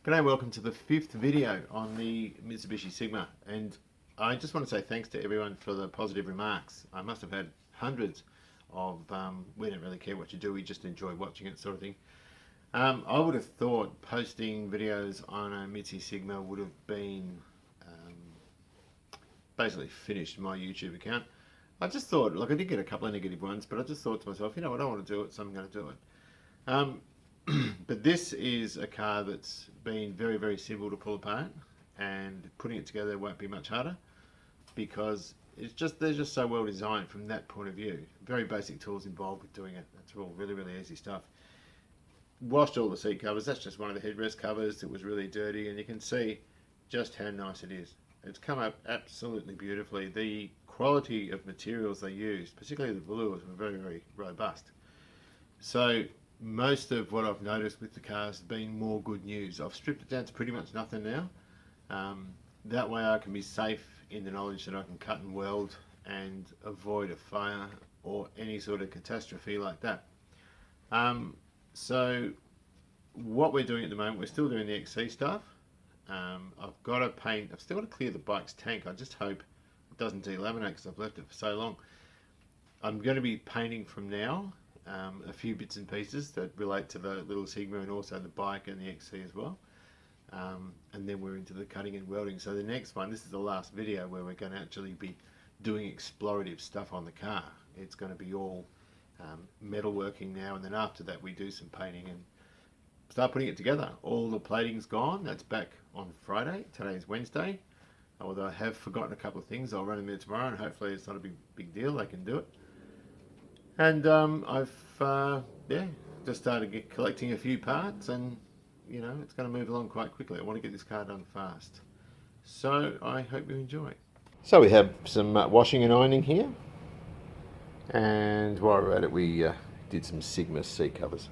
G'day, welcome to the 5th video on the Mitsubishi Sigma, and I just want to say thanks to everyone for the positive remarks. I must have had hundreds of we don't really care what you do, we just enjoy watching it sort of thing. I would have thought posting videos on a Mitsubishi Sigma would have been basically finished my YouTube account. I just thought, like, I did get a couple of negative ones, but I just thought to myself, you know, I don't want to do it, so I'm going to do it. But this is a car that's been very, very simple to pull apart, and putting it together won't be much harder because they're just so well designed from that point of view. Very basic tools involved with doing it. That's all really, really easy stuff. Washed all the seat covers. That's just one of the headrest covers that was really dirty, and you can see just how nice it is. It's come up absolutely beautifully. The quality of materials they used, particularly the velours, were very, very robust. So most of what I've noticed with the car has been more good news. I've stripped it down to pretty much nothing now. That way I can be safe in the knowledge that I can cut and weld and avoid a fire or any sort of catastrophe like that. So what we're doing at the moment, we're still doing the XC stuff. I've got to paint, I've still got to clear the bike's tank. I just hope it doesn't delaminate because I've left it for so long. I'm going to be painting from now a few bits and pieces that relate to the little Sigma and also the bike and the XC as well. And then we're into the cutting and welding. So the next one, this is the last video where we're going to actually be doing explorative stuff on the car. It's going to be all metalworking now, and then after that we do some painting and start putting it together. All the plating's gone. That's back on Friday. Today's Wednesday. Although I have forgotten a couple of things, I'll run them there tomorrow, and hopefully it's not a big deal. They can do it. And I've just started collecting a few parts, and you know, it's going to move along quite quickly. I want to get this car done fast, so I hope you enjoy. So we have some washing and ironing here, and while we're at it, we did some Sigma seat covers,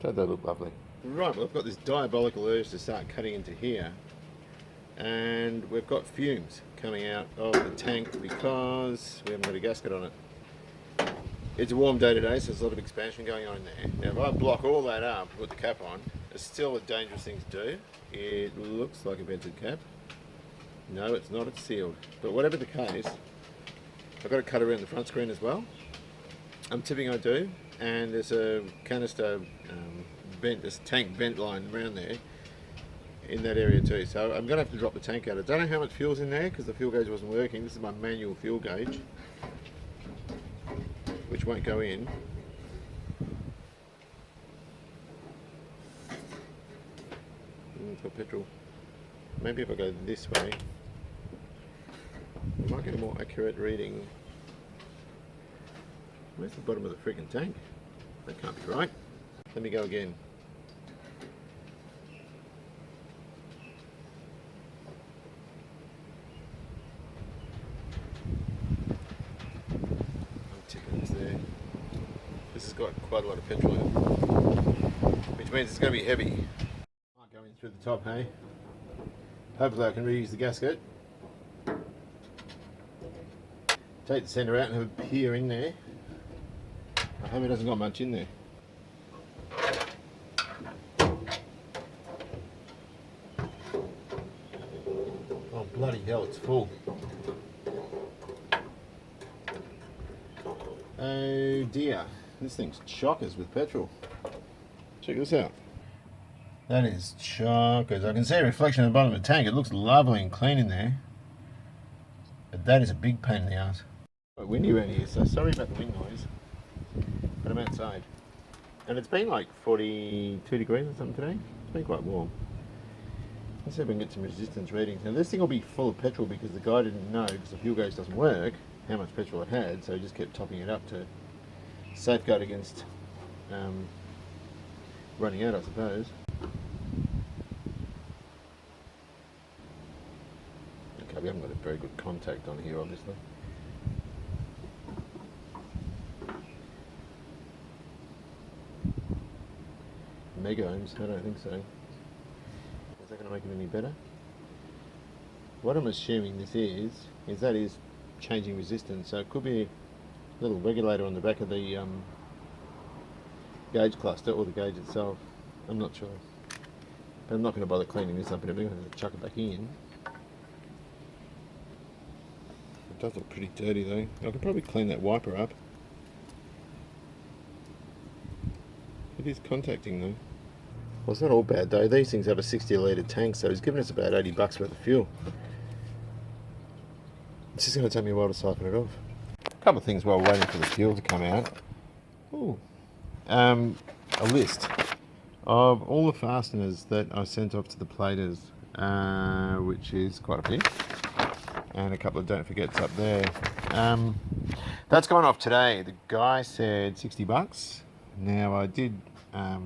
so they look lovely. Right, well, I've got this diabolical urge to start cutting into here, and we've got fumes coming out of the tank because we haven't got a gasket on it. It's a warm day today, so there's a lot of expansion going on in there. Now if I block all that up, put the cap on, it's still a dangerous thing to do. It looks like a vented cap. No, it's not, it's sealed. But whatever the case, I've got to cut around the front screen as well. I'm tipping I do, and there's a canister this tank vent line around there in that area too. So I'm going to have to drop the tank out. I don't know how much fuel's in there because the fuel gauge wasn't working. This is my manual fuel gauge, which won't go in. For petrol. Maybe if I go this way, I might get a more accurate reading. Where's the bottom of the freaking tank? That can't be right. Let me go again. This has got quite a lot of petrol in it, which means it's going to be heavy. Might go in through the top, hey? Hopefully I can reuse the gasket. Take the centre out and have a peer in there. I hope it hasn't got much in there. Oh bloody hell, it's full. Oh dear. This thing's chockers with petrol. Check this out. That is chockers. I can see a reflection at the bottom of the tank. It looks lovely and clean in there. But that is a big pain in the ass. Quite windy around here, so sorry about the wind noise. But I'm outside. And it's been like 42 degrees or something today. It's been quite warm. Let's see if we can get some resistance readings. Now this thing will be full of petrol because the guy didn't know, because the fuel gauge doesn't work, how much petrol it had, so he just kept topping it up to safeguard against running out, I suppose. Okay, we haven't got a very good contact on here, obviously. Mega ohms? I don't think so. Is that going to make it any better? What I'm assuming this is that is changing resistance, so it could be a little regulator on the back of the gauge cluster or the gauge itself. I'm not sure. I'm not going to bother cleaning this up and everything. I'm going to chuck it back in. It does look pretty dirty though. I could probably clean that wiper up. It is contacting though. Well, it's not all bad though. These things have a 60 litre tank, so he's given us about $80 worth of fuel. It's just going to take me a while to siphon it off. A couple of things while waiting for the fuel to come out. Ooh. A list of all the fasteners that I sent off to the platers, which is quite a few, and a couple of don't forgets up there. That's gone off today. The guy said $60. Now I did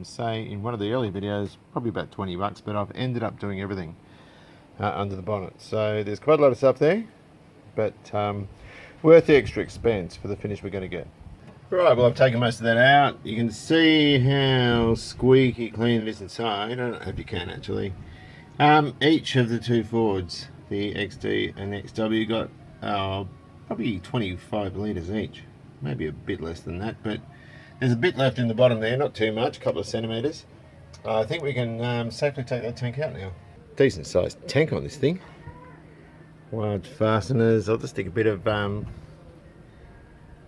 say in one of the earlier videos probably about $20, but I've ended up doing everything under the bonnet. So there's quite a lot of stuff there, but worth the extra expense for the finish we're going to get. Right, well I've taken most of that out. You can see how squeaky clean it is inside. I don't know if you can actually. Each of the two Fords, the XD and XW, got probably 25 litres each. Maybe a bit less than that, but there's a bit left in the bottom there, not too much, a couple of centimetres. I think we can safely take that tank out now. Decent sized tank on this thing. Large fasteners. I'll just stick a bit of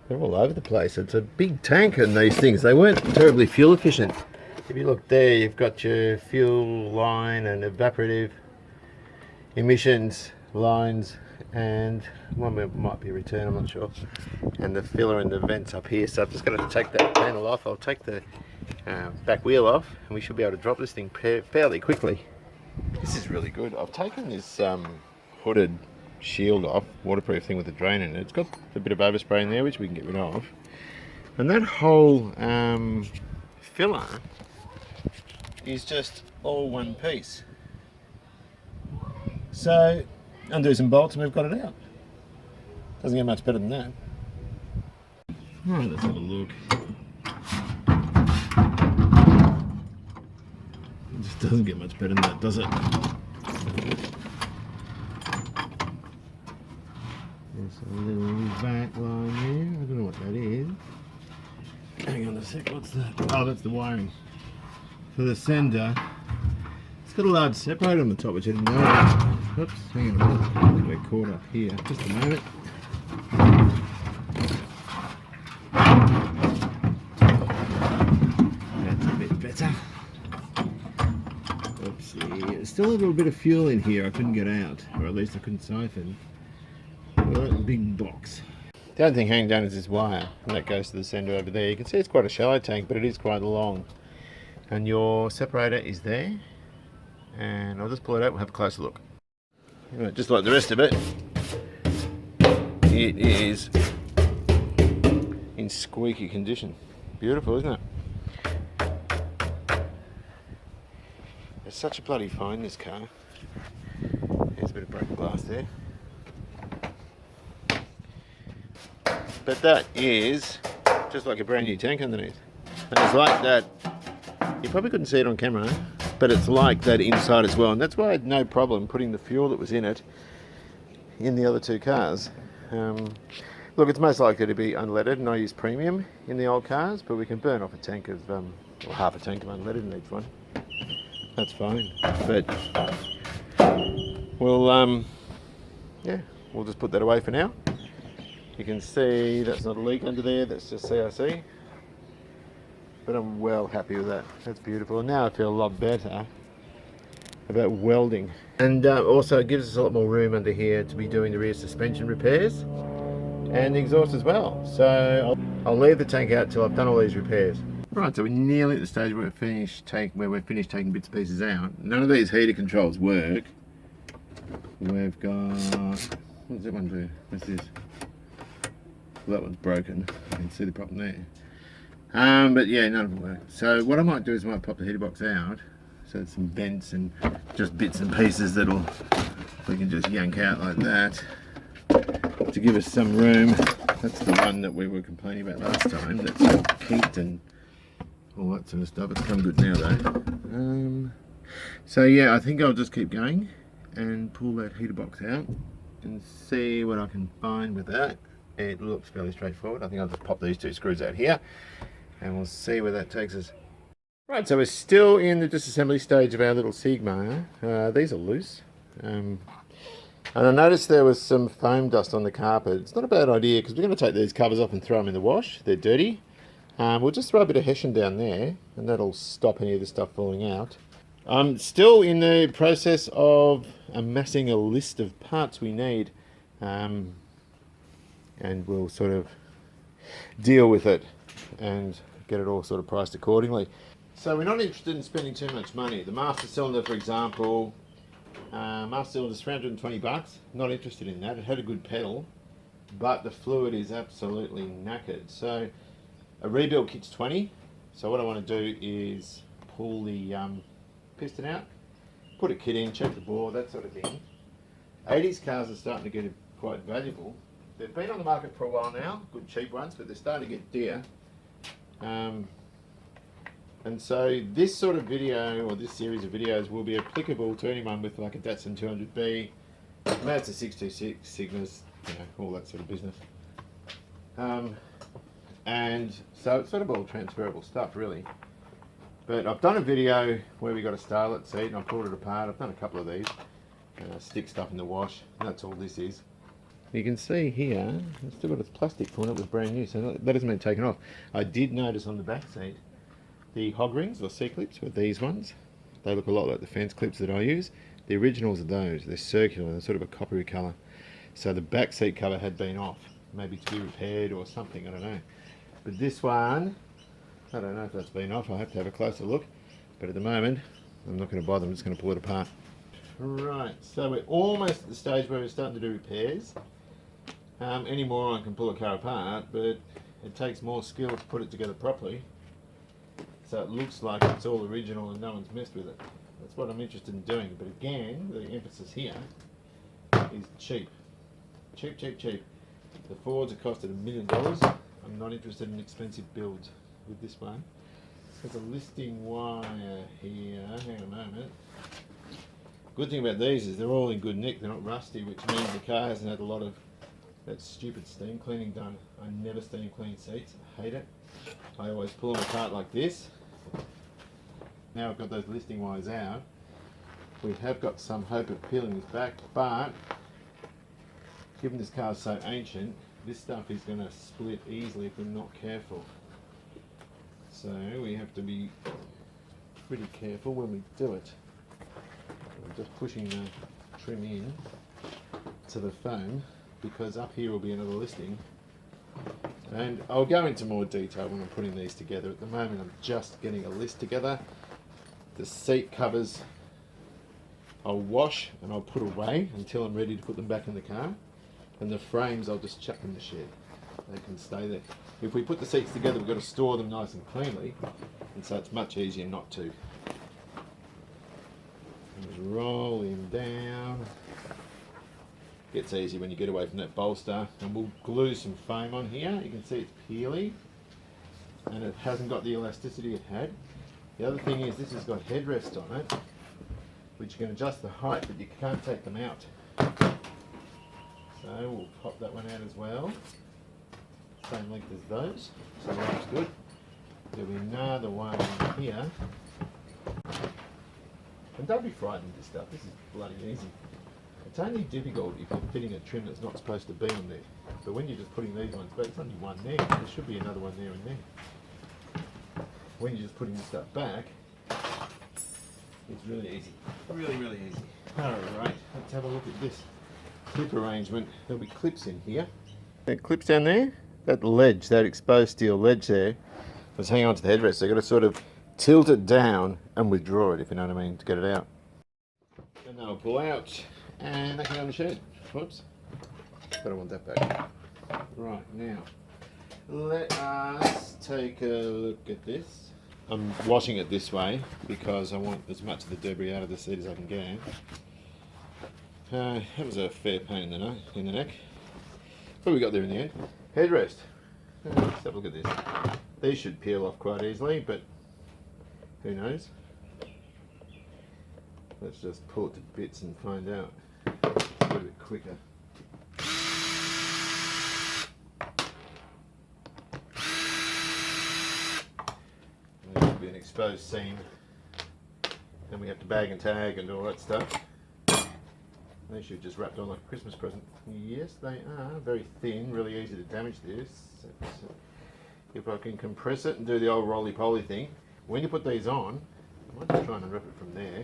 they're all over the place. It's a big tank in these things. They weren't terribly fuel efficient. If you look there, you've got your fuel line and evaporative emissions lines, and one might be return, I'm not sure. And the filler and the vents up here. So I've just got to take that panel off. I'll take the back wheel off, and we should be able to drop this thing fairly quickly. This is really good. I've taken this hooded shield off, waterproof thing with a drain in it. It's got a bit of overspray in there which we can get rid of, and that whole filler is just all one piece. So undo some bolts and we've got it out. Doesn't get much better than that. Alright, let's have a look. It just doesn't get much better than that, does it? There's a little back line there. I don't know what that is. Hang on a sec, what's that? Oh, that's the wiring for the sender. It's got a large separator on the top, which I didn't know. Oops, hang on a minute. I think we're caught up here. Just a moment. That's a bit better. Oopsie. There's still a little bit of fuel in here I couldn't get out, or at least I couldn't siphon. Well, that big box. The only thing hanging down is this wire, and that goes to the sender over there. You can see it's quite a shallow tank, but it is quite long. And your separator is there. And I'll just pull it out and have a closer look. Right, just like the rest of it, it is in squeaky condition. Beautiful, isn't it? It's such a bloody find, this car. There's a bit of broken glass there. But that is just like a brand new tank underneath. And it's like that. You probably couldn't see it on camera, but it's like that inside as well. And that's why I had no problem putting the fuel that was in it in the other two cars. Look, it's most likely to be unleaded, and I use premium in the old cars, but we can burn off a tank of, or half a tank of unleaded in each one. That's fine. But we'll, yeah, we'll just put that away for now. You can see that's not a leak under there, that's just CRC. But I'm well happy with that. That's beautiful. And now I feel a lot better about welding. And also it gives us a lot more room under here to be doing the rear suspension repairs and the exhaust as well. So I'll leave the tank out till I've done all these repairs. Right, so we're nearly at the stage where we're finished taking bits and pieces out. None of these heater controls work. We've got, what does that one do? What's this? Well, that one's broken. You can see the problem there. But yeah, none of them work. So what I might do is I might pop the heater box out. So there's some vents and just bits and pieces we can just yank out like that to give us some room. That's the one that we were complaining about last time. That's all kinked and all that sort of stuff. It's come good now though. So yeah, I think I'll just keep going and pull that heater box out and see what I can find with that. It looks fairly straightforward. I think I'll just pop these two screws out here and we'll see where that takes us. Right, so we're still in the disassembly stage of our little Sigma. These are loose. And I noticed there was some foam dust on the carpet. It's not a bad idea because we're going to take these covers off and throw them in the wash. They're dirty. We'll just throw a bit of hessian down there and that'll stop any of the stuff falling out. I'm still in the process of amassing a list of parts we need, and we'll sort of deal with it and get it all sort of priced accordingly. So we're not interested in spending too much money. The master cylinder, for example, master cylinder is $320. Not interested in that. It had a good pedal, but the fluid is absolutely knackered. So a rebuild kit's 20. So what I want to do is pull the piston out, put a kit in, check the bore, that sort of thing. 80s cars are starting to get quite valuable. They've been on the market for a while now, good cheap ones, but they're starting to get dear. And so this sort of video, or this series of videos, will be applicable to anyone with like a Datsun 200B, Mazda 626, Sigmas, you know, all that sort of business. And so it's sort of all transferable stuff, really. But I've done a video where we got a starlet seat and I pulled it apart. I've done a couple of these. Stick stuff in the wash. And that's all this is. You can see here, it's still got its plastic on it. It was brand new, so that hasn't been taken off. I did notice on the back seat, the hog rings or C-clips were these ones. They look a lot like the fence clips that I use. The originals are those. They're circular. They're sort of a coppery colour. So the back seat cover had been off, maybe to be repaired or something. I don't know. But this one, I don't know if that's been off. I have to have a closer look. But at the moment, I'm not going to bother. I'm just going to pull it apart. Right. So we're almost at the stage where we're starting to do repairs. Any moron can pull a car apart, but it takes more skill to put it together properly. So it looks like it's all original and no one's messed with it. That's what I'm interested in doing. But again, the emphasis here is cheap. Cheap, cheap, cheap. The Fords have costed $1 million. I'm not interested in expensive builds with this one. There's a listing wire here. Hang on a moment. Good thing about these is they're all in good nick. They're not rusty, which means the car hasn't had a lot of that stupid steam cleaning done. I never steam clean seats. I hate it. I always pull them apart like this. Now I've got those listing wires out. We have got some hope of peeling this back, but given this car is so ancient, this stuff is going to split easily if we're not careful. So we have to be pretty careful when we do it. I'm just pushing the trim in to the foam, because up here will be another listing, and I'll go into more detail when I'm putting these together. At the moment I'm just getting a list together. The seat covers I'll wash and I'll put away until I'm ready to put them back in the car, and the frames I'll just chuck in the shed. They can stay there. If we put the seats together, we've got to store them nice and cleanly, and so it's much easier not to. Just roll him down. Gets easy when you get away from that bolster, and we'll glue some foam on here. You can see it's peely and it hasn't got the elasticity it had. The other thing is this has got headrests on it, which you can adjust the height, but you can't take them out. So we'll pop that one out as well. Same length as those, so that's good. There'll be another one here. And don't be frightened of this stuff, this is bloody easy. It's only difficult if you're fitting a trim that's not supposed to be on there. But when you're just putting these ones back, it's only one there. There should be another one there and there. When you're just putting this stuff back, it's really easy. Really, really easy. Alright, let's have a look at this clip arrangement. There'll be clips in here. That clips down there, that ledge, that exposed steel ledge there, was hanging onto the headrest. So you've got to sort of tilt it down and withdraw it, if you know what I mean, to get it out. And they'll pull out. And that can go in the shed. Whoops. But I want that back. Right, now, let us take a look at this. I'm washing it this way because I want as much of the debris out of the seat as I can get. That was a fair pain in the neck. What we got there in the end? Headrest. Let's have a look at this. These should peel off quite easily, but who knows? Let's just pull it to bits and find out. It's a little bit quicker. That should be an exposed seam. Then we have to bag and tag and all that stuff. They should just wrapped on like a Christmas present. Yes, they are. Very thin, really easy to damage this. If I can compress it and do the old roly-poly thing, when you put these on, I might just try and unwrap it from there.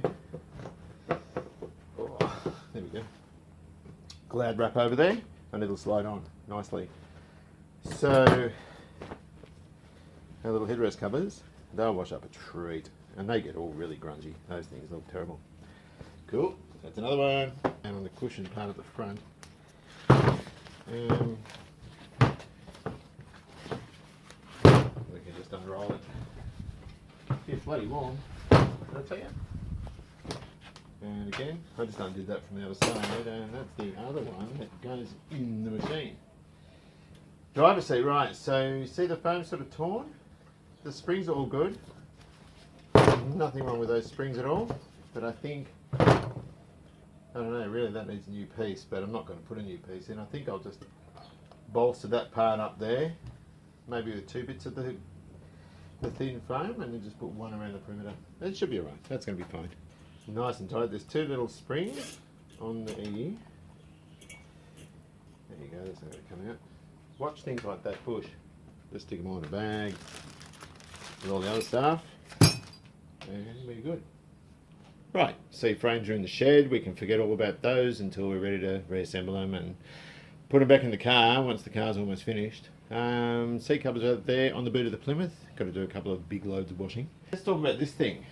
Oh, there we go. Glad wrap over there, and it'll slide on nicely. So, our little headrest covers, they'll wash up a treat, and they get all really grungy. Those things look terrible. Cool. That's another one, and on the cushion part at the front. We can just unroll it. It's bloody warm, did I tell you? And again, I just undid that from the other side, and that's the other one that goes in the machine. Driver's seat, right, so you see the foam sort of torn? The springs are all good. Nothing wrong with those springs at all, but I think, I don't know, really that needs a new piece, but I'm not going to put a new piece in. I think I'll just bolster that part up there, maybe with 2 bits of the thin foam, and then just put one around the perimeter. That should be alright, that's going to be fine. Nice and tight. There's 2 little springs on the E. There you go, that's not going to come out. Watch things like that push. Just stick them all in a bag with all the other stuff, and we're good. Right, C-frames are in the shed. We can forget all about those until we're ready to reassemble them and put them back in the car once the car's almost finished. Seat covers are there on the boot of the Plymouth. Got to do a couple of big loads of washing. Let's talk about this thing.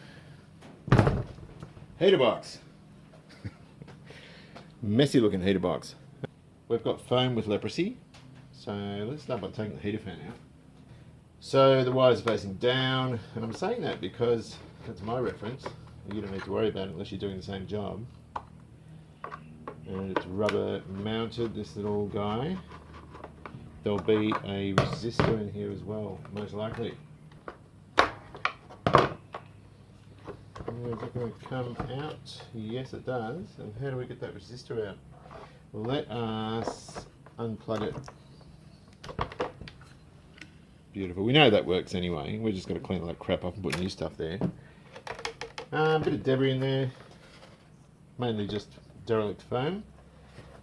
Heater box. Messy looking heater box. We've got foam with leprosy. So let's start by taking the heater fan out. So the wires are facing down, and I'm saying that because that's my reference. You don't need to worry about it unless you're doing the same job. And it's rubber mounted, this little guy. There'll be a resistor in here as well, most likely. Is it going to come out? Yes, it does. And how do we get that resistor out? Let us unplug it. Beautiful. We know that works anyway. We're just going to clean all that crap up and put new stuff there. A bit of debris in there, mainly just derelict foam.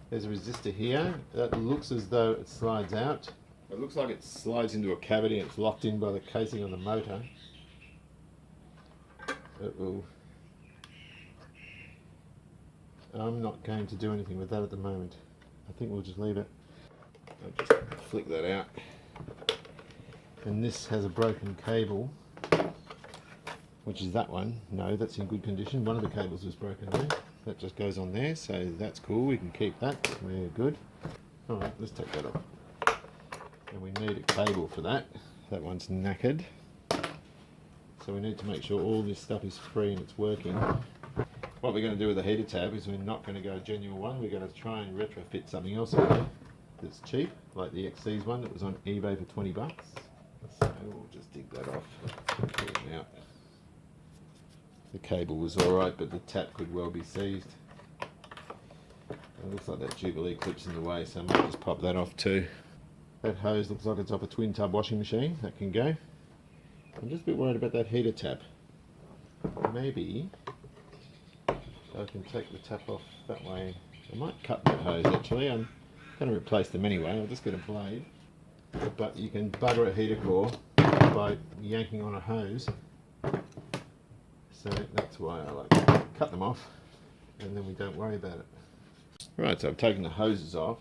There's a resistor here. That looks as though it slides out. It looks like it slides into a cavity and it's locked in by the casing on the motor. I'm not going to do anything with that at the moment. I think we'll just leave it. I'll just flick that out. And this has a broken cable, which is that one. No, that's in good condition. One of the cables was broken there. That just goes on there, so that's cool. We can keep that. We're good. Alright, let's take that off. And we need a cable for that. That one's knackered. So we need to make sure all this stuff is free and it's working. What we're going to do with the heater tab is we're not going to go a genuine one. We're going to try and retrofit something else in there that's cheap, like the XC's one that was on eBay for 20 bucks. So we'll just dig that off. Pull it out. The cable was alright, but the tap could well be seized. It looks like that Jubilee clip's in the way, so I might just pop that off too. That hose looks like it's off a twin tub washing machine. That can go. I'm just a bit worried about that heater tap. Maybe I can take the tap off that way. I might cut that hose actually. I'm going to replace them anyway. I'll just get a blade. But you can bugger a heater core by yanking on a hose. So that's why I like to cut them off and then we don't worry about it. Right, so I've taken the hoses off.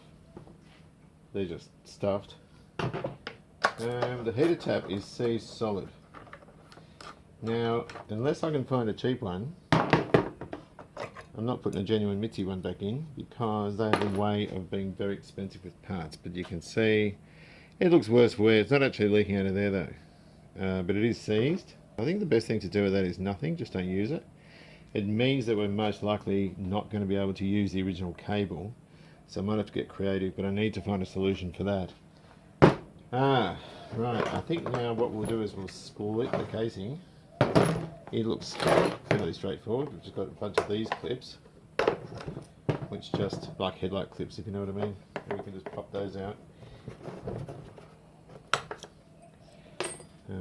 They're just stuffed. The heater tap is seized solid. Now, unless I can find a cheap one, I'm not putting a genuine Mitsubishi one back in because they have a way of being very expensive with parts. But you can see it looks worse for wear. It's not actually leaking out of there though, but it is seized. I think the best thing to do with that is nothing, just don't use it. It means that we're most likely not going to be able to use the original cable, so I might have to get creative, but I need to find a solution for that. Right, I think now what we'll do is we'll split the casing. It looks fairly straightforward. We've just got a bunch of these clips, which just like headlight clips, if you know what I mean. And we can just pop those out.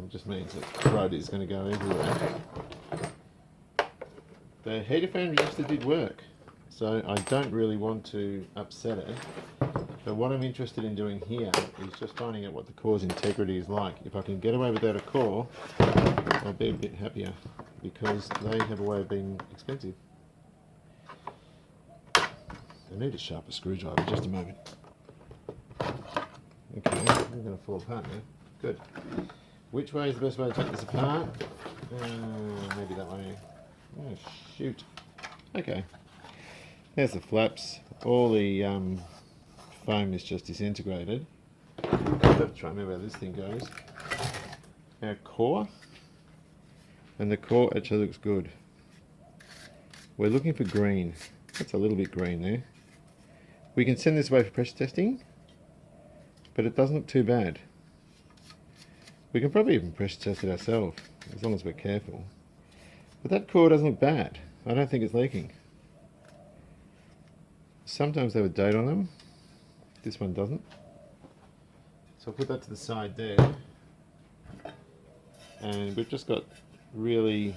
Just means that crud is going to go everywhere. The heater fan resistor did work, so I don't really want to upset it. But what I'm interested in doing here is just finding out what the core's integrity is like. If I can get away without a core, I'll be a bit happier, because they have a way of being expensive. I need a sharper screwdriver, just a moment. Okay, we're going to fall apart now. Good. Which way is the best way to take this apart? Maybe that way. Oh, shoot. Okay. There's the flaps. All the foam is just disintegrated. I've got to try and remember how this thing goes. Our core. And the core actually looks good. We're looking for green. That's a little bit green there. We can send this away for pressure testing, but it doesn't look too bad. We can probably even pressure test it ourselves, as long as we're careful. But that core doesn't look bad. I don't think it's leaking. Sometimes they have a date on them. This one doesn't. So I'll put that to the side there. And we've just got really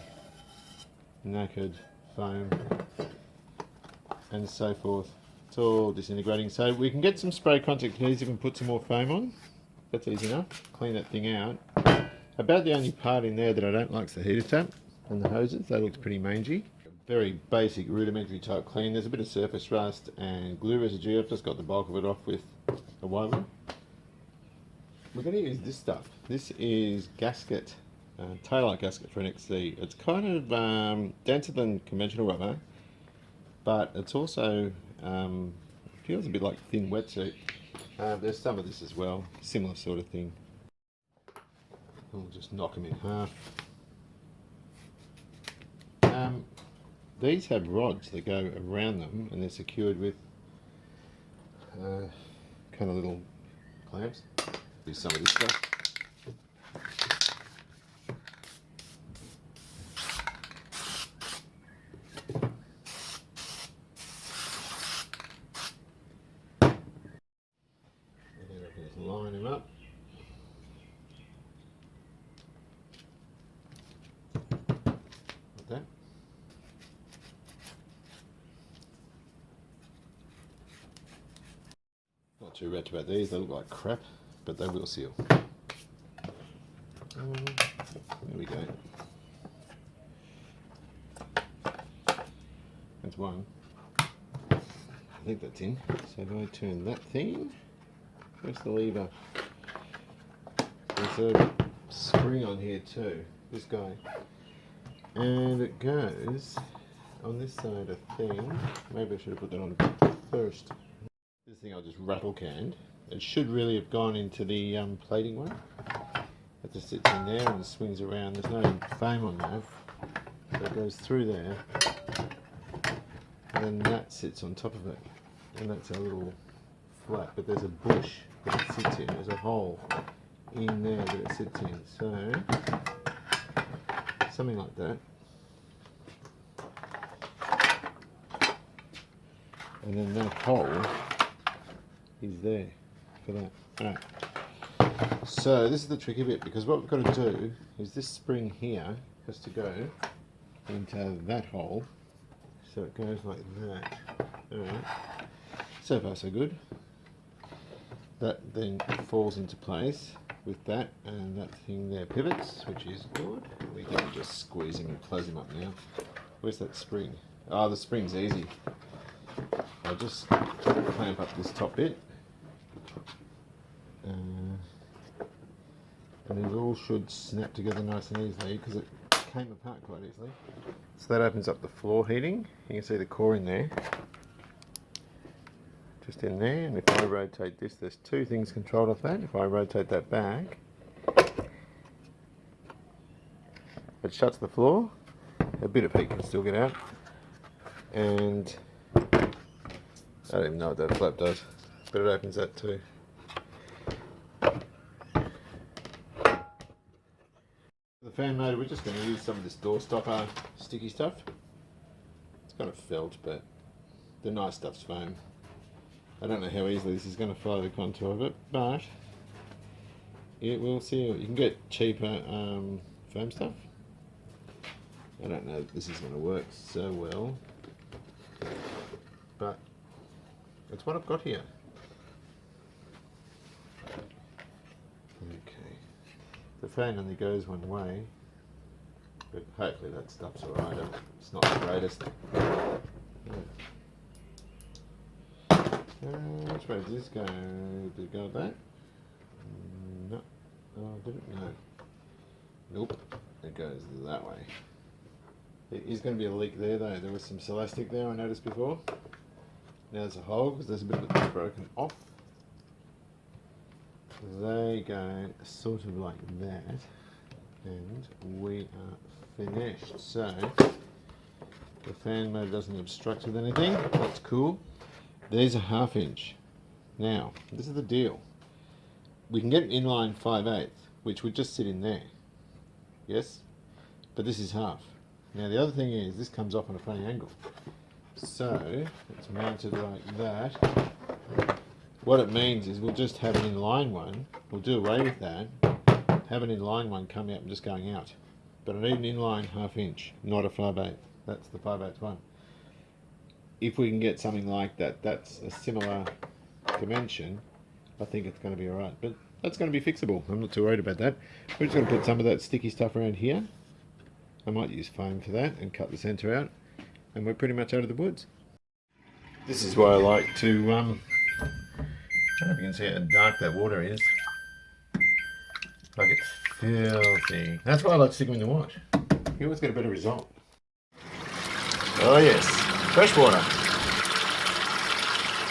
knackered foam and so forth. It's all disintegrating. So we can get some spray contact adhesive and put some more foam on. That's easy enough. Clean that thing out. About the only part in there that I don't like is the heater tap and the hoses. That looks pretty mangy. Very basic rudimentary type clean. There's a bit of surface rust and glue residue. I've just got the bulk of it off with a wiper. We're going to use this stuff. This is gasket, taillight gasket for an XC. It's kind of denser than conventional rubber, but it's also feels a bit like thin wetsuit. There's some of this as well, similar sort of thing. We'll just knock them in half. These have rods that go around them, and they're secured with kind of little clamps. Do some of this stuff. And then I can just line them up. Like that. Not too wretched about these, they look like crap, but they will seal. There we go. That's one. I think that's in. So if I turn that thing, press the lever. There's a spring on here too, this guy. And it goes on this side, I think. Maybe I should have put that on first. This thing I just rattle canned. It should really have gone into the plating one. It just sits in there and swings around. There's no foam on that. So it goes through there. And then that sits on top of it. And that's a little flat, but there's a bush that it sits in. There's a hole in there that it sits in. So, something like that. And then that hole is there for that. Alright. So this is the tricky bit, because what we've got to do is this spring here has to go into that hole, so it goes like that. Alright. So far so good. That then falls into place with that, and that thing there pivots, which is good. We can just squeeze him and close him up now. Where's that spring? Oh, the spring's easy. I'll just clamp up this top bit. And it all should snap together nice and easily, because it came apart quite easily. So that opens up the floor heating. You can see the core in there. Just in there, and if I rotate this, there's two things controlled off that. If I rotate that back, it shuts the floor. A bit of heat can still get out. And I don't even know what that flap does, but it opens that too. The fan motor, we're just going to use some of this door stopper sticky stuff. It's kind of felt, but the nice stuff's foam. I don't know how easily this is going to follow the contour of it, but it will seal. You can get cheaper foam stuff. I don't know if this is going to work so well, but it's what I've got here. Okay, the fan only goes one way, but hopefully that stuff's alright. It's not the greatest. Which way does this go? Did it go like that? No. Oh, did it? No. Nope. It goes that way. There is going to be a leak there though. There was some elastic there I noticed before. Now there's a hole because there's a bit of it broken off. They go sort of like that. And we are finished. So the fan motor doesn't obstruct with anything. That's cool. There's a 1/2 inch. Now, this is the deal. We can get an inline 5/8, which would just sit in there. Yes? But this is half. Now the other thing is, this comes off on a funny angle. So, it's mounted like that. What it means is we'll just have an inline one. We'll do away with that. Have an inline one coming up and just going out. But I need an inline 1/2 inch, not a 5/8. That's the 5/8 one. If we can get something like that, that's a similar dimension, I think it's going to be alright. But that's going to be fixable. I'm not too worried about that. We're just going to put some of that sticky stuff around here. I might use foam for that and cut the centre out. And we're pretty much out of the woods. This is why I like to, I don't know if you can see how dark that water is. Like it's filthy. That's why I like to stick them in the wash. You always get a better result. Oh yes, fresh water.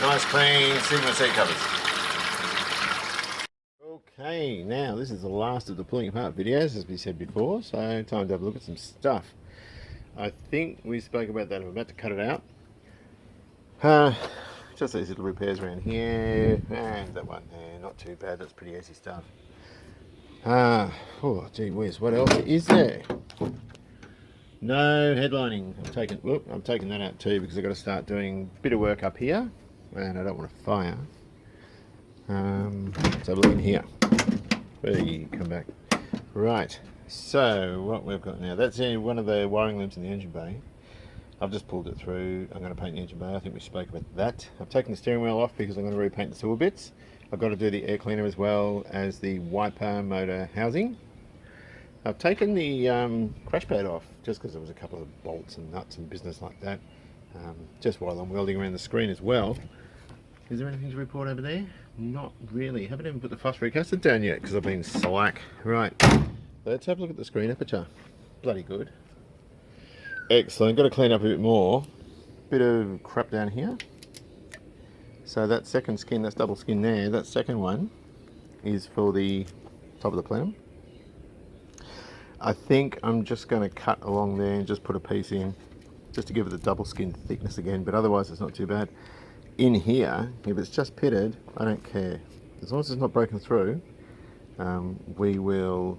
Nice clean Sigma seat covers. Okay, now this is the last of the pulling apart videos, as we said before, so time to have a look at some stuff. I think we spoke about that. I'm about to cut it out. Just these little repairs around here, and that one there, not too bad, that's pretty easy stuff. Oh gee whiz, what else is there? No headlining. I'm taking that out too because I've got to start doing a bit of work up here, and I don't want to fire. Let's have a look in here. Hey, come back. Right. So what we've got now, that's one of the wiring loops in the engine bay. I've just pulled it through. I'm going to paint the engine bay. I think we spoke about that. I've taken the steering wheel off because I'm going to repaint the silver bits. I've got to do the air cleaner as well as the wiper motor housing. I've taken the crash pad off just because there was a couple of bolts and nuts and business like that. Just while I'm welding around the screen as well. Is there anything to report over there? Not really. Haven't even put the phosphoric acid down yet because I've been slack. Right. Let's have a look at the screen aperture. Bloody good. Excellent. Got to clean up a bit more. Bit of crap down here. So that second skin, that's double skin there, that second one is for the top of the plenum. I think I'm just going to cut along there and just put a piece in just to give it the double skin thickness again, but otherwise it's not too bad. In here, if it's just pitted, I don't care. As long as it's not broken through, we will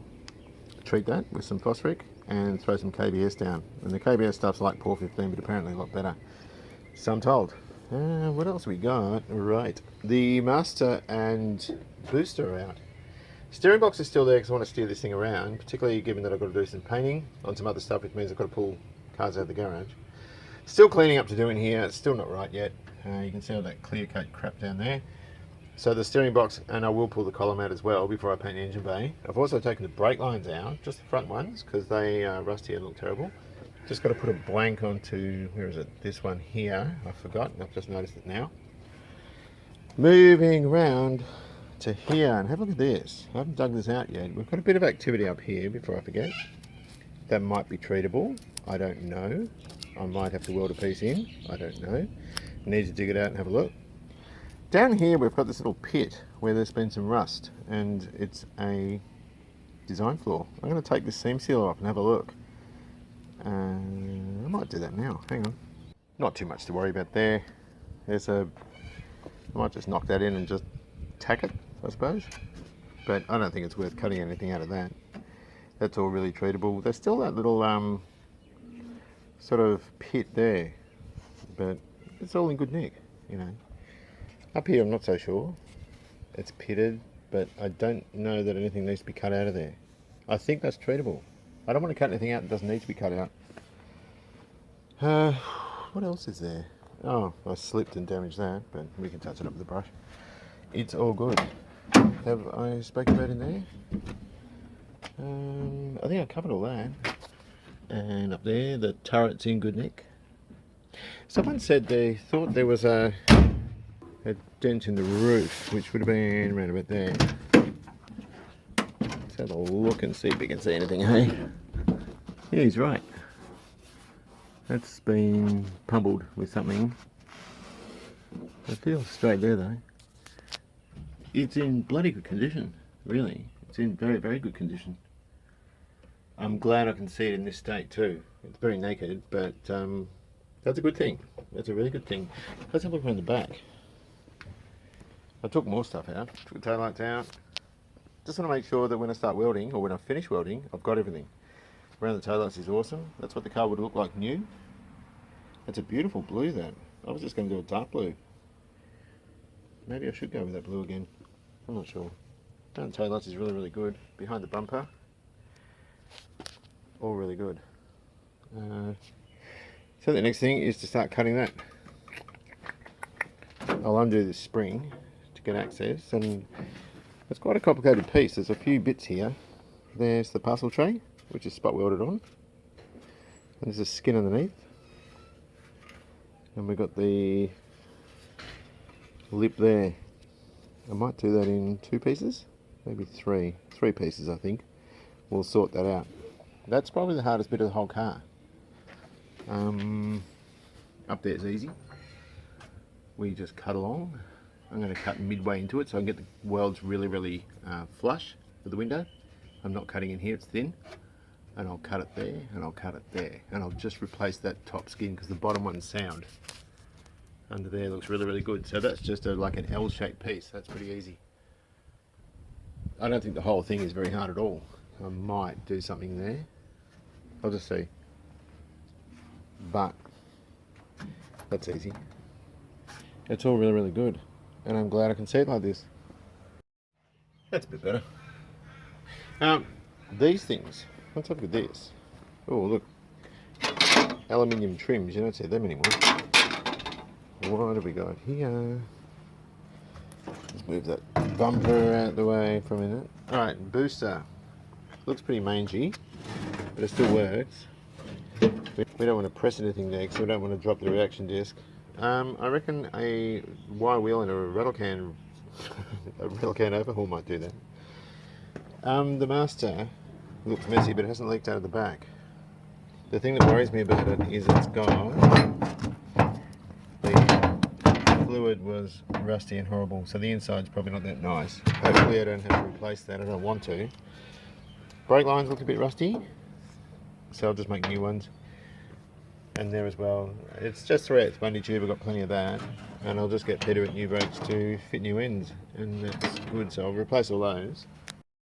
treat that with some phosphoric and throw some KBS down. And the KBS stuff's like Por 15, but apparently a lot better. So I'm told. What else we got? Right, the master and booster are out. Steering box is still there because I want to steer this thing around, particularly given that I've got to do some painting on some other stuff, which means I've got to pull cars out of the garage. Still cleaning up to do in here. It's still not right yet. You can see all that clear coat crap down there. So the steering box, and I will pull the column out as well before I paint the engine bay. I've also taken the brake lines out, just the front ones, because they are rusty and look terrible. Just got to put a blank onto, where is it? This one here. I forgot, I've just noticed it now. Moving around to here, and have a look at this. I haven't dug this out yet. We've got a bit of activity up here before I forget. That might be treatable. I don't know. I might have to weld a piece in. I don't know. Need to dig it out and have a look. Down here we've got this little pit where there's been some rust, and it's a design flaw. I'm going to take this seam sealer off and have a look. I might do that now. Hang on. Not too much to worry about there. I might just knock that in and just tack it, I suppose. But I don't think it's worth cutting anything out of that. That's all really treatable. There's still that little sort of pit there, but it's all in good nick, you know. Up here I'm not so sure. It's pitted. but I don't know that anything needs to be cut out of there. I think that's treatable. I don't want to cut anything out that doesn't need to be cut out. What else is there? Oh, I slipped and damaged that, but we can touch it up with the brush. It's all good. Have I spoken about in there? I think I covered all that. And up there, the turret's in good nick. Someone said they thought there was a dent in the roof, which would have been around about there. Let's have a look and see if we can see anything, hey? Yeah, he's right. That's been pummeled with something. It feels straight there though. It's in bloody good condition, really. It's in very, very good condition. I'm glad I can see it in this state too. It's very naked, but that's a good thing. That's a really good thing. Let's have a look around the back. I took more stuff out. Took the taillights out. Just want to make sure that when I start welding, or when I finish welding, I've got everything. Around the taillights is awesome. That's what the car would look like new. It's a beautiful blue then. I was just going to do a dark blue. Maybe I should go with that blue again. I'm not sure. Around the taillights is really, really good. Behind the bumper, all really good. So the next thing is to start cutting that. I'll undo this spring to get access, and it's quite a complicated piece. There's a few bits here. There's the parcel tray, which is spot welded on. And there's a skin underneath. And we've got the lip there. I might do that in 2 pieces, maybe 3 pieces I think. We'll sort that out. That's probably the hardest bit of the whole car. Up there is easy. We just cut along. I'm going to cut midway into it so I can get the welds really, really flush with the window. I'm not cutting in here, it's thin. And I'll cut it there, and I'll cut it there. And I'll just replace that top skin because the bottom one's sound. Under there looks really, really good. So that's just like an L-shaped piece. That's pretty easy. I don't think the whole thing is very hard at all. I might do something there. I'll just see. But that's easy. It's all really, really good. And I'm glad I can see it like this. That's a bit better. These things, let's have a look at this. Oh, look. Aluminium trims, you don't see them anymore. What have we got here? Let's move that bumper out of the way for a minute. Alright, booster. Looks pretty mangy, but it still works. We don't want to press anything there because we don't want to drop the reaction disc. I reckon a wire wheel and a rattle can overhaul might do that. The master looks messy, but it hasn't leaked out of the back. The thing that worries me about it is it's got the fluid was rusty and horrible, so the inside's probably not that nice. Hopefully I don't have to replace that. I don't want to. Brake lines look a bit rusty, so I'll just make new ones. And there as well, it's just throughout its bundy tube. I've got plenty of that, and I'll just get Peter at New Brakes to fit new ends, and that's good. So I'll replace all those.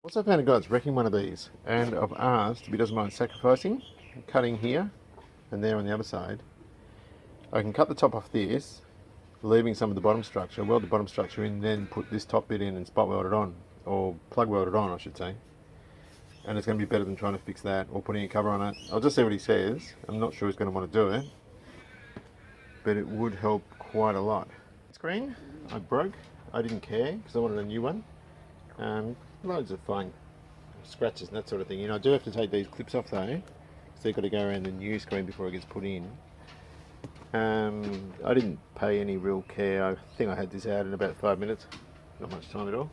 Also found a guy that's wrecking one of these, and I've asked if he doesn't mind sacrificing, cutting here and there on the other side. I can cut the top off this, leaving some of the bottom structure, weld the bottom structure in, then put this top bit in and spot weld it on, or plug weld it on I should say. And it's going to be better than trying to fix that or putting a cover on it. I'll just see what he says. I'm not sure he's going to want to do it, but it would help quite a lot. Screen I broke. I didn't care because I wanted a new one. Loads of fine scratches and that sort of thing. You know, I do have to take these clips off though, so you've got to go around the new screen before it gets put in. I didn't pay any real care. I think I had this out in about 5 minutes. Not much time at all.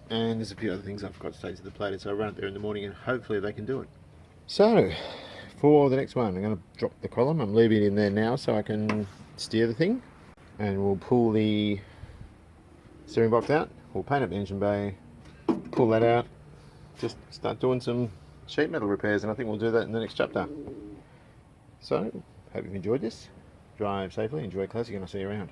And there's a few other things I forgot to take to the plater, so I'll run it there in the morning and hopefully they can do it. So, for the next one, I'm going to drop the column. I'm leaving it in there now so I can steer the thing. And we'll pull the steering box out. We'll paint up the engine bay, pull that out, just start doing some sheet metal repairs, and I think we'll do that in the next chapter. So, hope you've enjoyed this. Drive safely, enjoy classic, and I'll see you around.